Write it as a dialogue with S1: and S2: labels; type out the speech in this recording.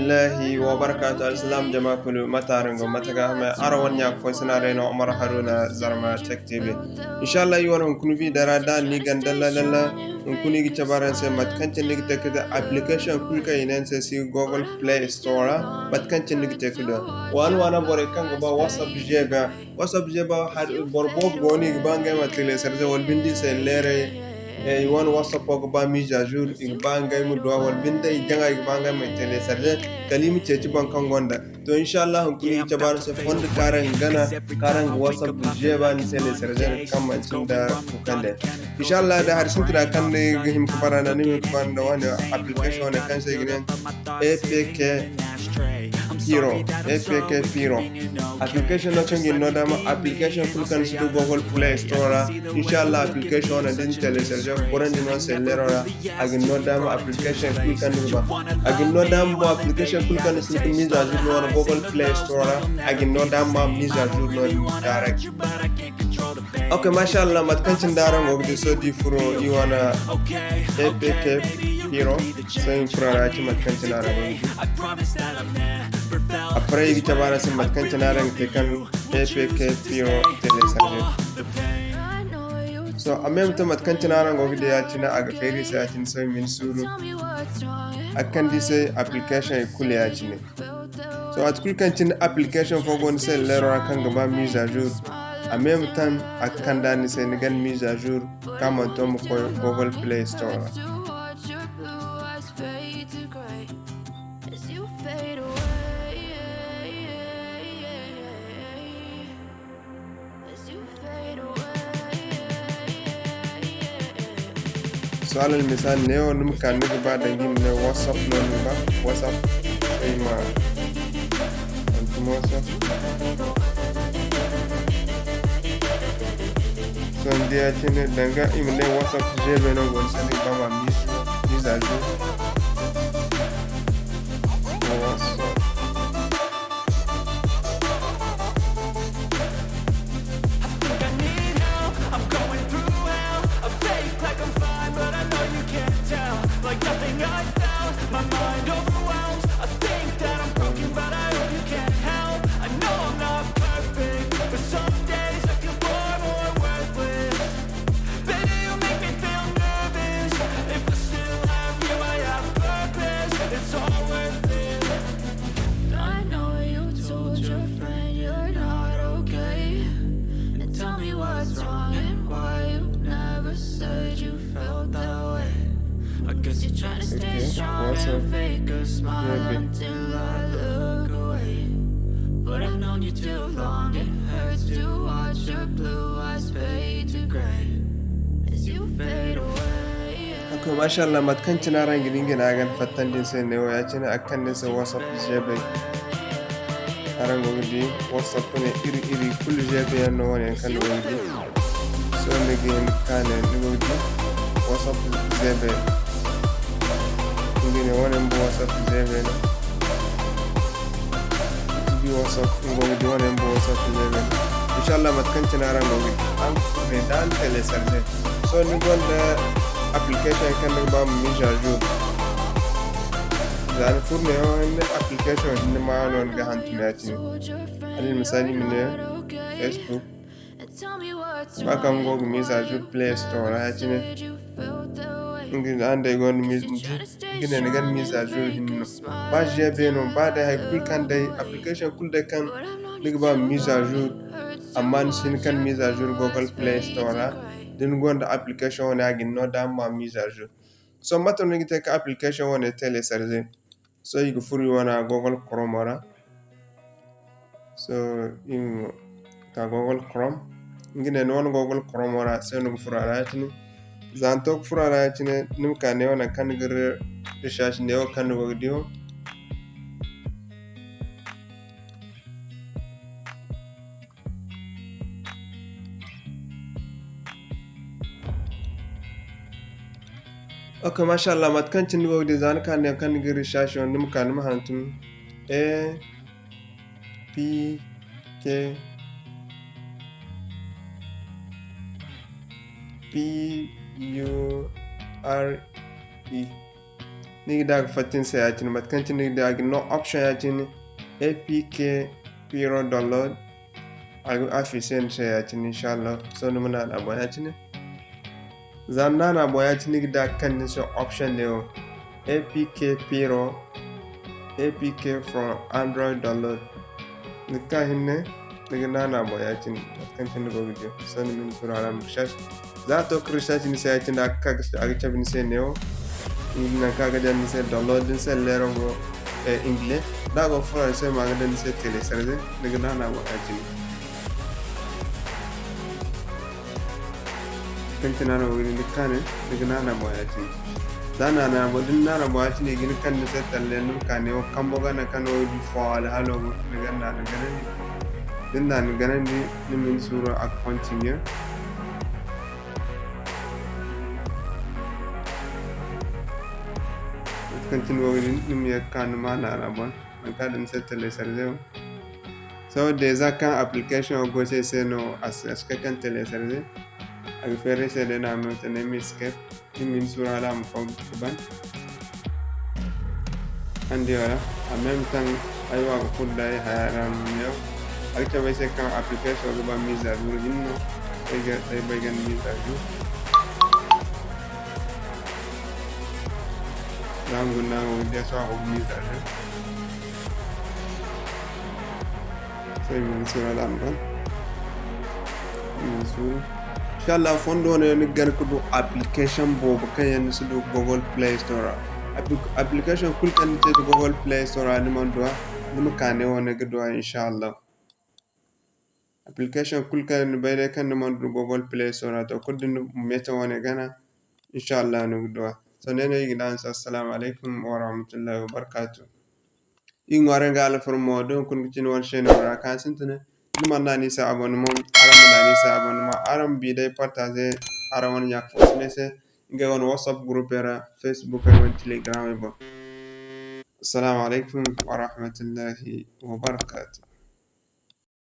S1: الله وبركاته السلام جماعة كل متارنغو متغاهم أروان ياك فوسنا رينو عمر هارونا زرما تك تي في إن شاء الله يوانا نكون في درادا نيغان دلا دلا نكون يجي تبارن سي متكنت نيجي تكدا application كل كاينان سي جوجل بلاي ستور متكنت نيجي تكدا وانا بوريكان غبا واتساب جيبا بربوب غوني غبانغا ماتلي سرزي والبندي سي ليري iwan whatsapp ko ba mise à jour igba ngai mu do wal binda janga igba ngai mai télécharger kalimi ceci ban kan gonda to inshallah hun kuni tabar se fond karan gana karan whatsapp je ban télécharger kam man cinda ku kande inshallah da har sintra kan ne gihim ku parana ni ku banda wani application ne kan sai gidan apk Hero, APK Hero. Application no change no dama application full kan su Google Play Store. Inshallah application and then teleserje koran din wan sellera agin no dama application full kan ba. Agin no dama application full kan su mise à jour no Google Play Store. Agin no dama mise à jour no direct. Okay, mashallah mat kan cin daran go so di furo iwana APK Hero. So in fura ci mat kan cin daran après il tabara se mat kan cinaran ke kan APK Hero télécharger so en même temps mat kan cinaran go video ya cina aga feri sai cin sai min sulu akan di sai application e kule ya cine so at kul kan cin application fo gon sai lero kan ga mise à jour en même temps akan dani sai ni gan mise à jour kama to mo ko Google Play Store so alal misal neo num kan ni ba da ngim ne whatsapp no ni ba whatsapp ay ma antum whatsapp so ndia chine danga imne whatsapp je be no gon sani ba ma mi zalu
S2: Trying to fake a smile until I look away. But I've known you too long. It hurts to watch your blue eyes fade to gray as you fade away.
S1: Okay, mashallah mat kan cinaran gidin gina gan fatan din sai ne waya cina akan ne sai whatsapp jebe aran go di whatsapp ne iri kullu jebe ya no ne kan go di so ne gin kan ne go di whatsapp jebe ngine wonen bo whatsapp jebe ne di whatsapp go di wonen bo whatsapp jebe inshallah mat kan cinaran go di an ne dan télécharger so ni gonda application kan ba mise à jour zan furne on application ni ma non ga hantumati alil misali min Facebook ba kan go mise à jour Play Store ha cine ngi ande gon ngine ne gan mise à jour hinno ba jebe no ba da hay kul kan dai application kul da kan ni ba mise à jour amma sin kan mise à jour Google Play Store din gonda application woni agin no damma mise à jour so maton ngi tek application woni télécharger so yigo furi wana Google Chrome wala so in ka Google Chrome ngine non Google Chrome wala so no furara tini zantok furara tini nim ka ne wana kan gir recherche ne o kan go dio Okay, mashallah mat kan cin go design kan ne kan gir recherche on nim kan ma hantum a p k p u r e نقدر فتن سياتين ما تكنت نقدر no option ياتين APK Piro download أقول أفيسين سياتين إن شاء الله سونو من أبو ياتين زمنا أبو ياتين نقدر كان نسو option نيو APK Piro APK from Android download نكاهن نقدر أبو ياتين كنت نقول فيديو سونو من سورة على مكشاش ذاتو كريشات نسياتين أكاك أكتب نسينيو إن كاكا جن نسي download نسي ليرونغو إنجلي داغو فرنسي ما قدر نسي تيلي سرزي نقدر أبو ياتين كنت أنا أقول لك كان نقدر أبو ياتين دانا أنا بدون أنا أبو ياتين يجي كان نسي تلين كان يو كم بقى نكان هو يفعل هالو نقدر نقدر نمين سورة أكونتينير continue with me can mana rabon kan set le serveur so déjà quand application go c'est no as kan tele serveur avec faire c'est de na maintenant escape min sur la mon ban andi wala en même temps aywa ko dai haram yo avec ça c'est quand application go ba mise à jour dinno et ga ay bagan mise à jour nangu dia so ko mise à jour c'est min sur la mon sur inshallah fondo ne ni gar ko do application bobo kayen su do Google Play Store application kul kan te Google Play Store ni man do ni kane wona gdo inshallah application kul kan bayre kan man do Google Play Store to ko dum meta wona gana inshallah no gdo so nene yidan assalamu alaikum wa rahmatullahi wa barakatuh ingware ngala formo don kun tin won chaîne wala kan sintene man nani sa abonnement aram nani sa abonnement aram bi day partager aram yak fosmese nge won WhatsApp group era Facebook et Telegram bo assalamu alaikum wa rahmatullahi wa barakatuh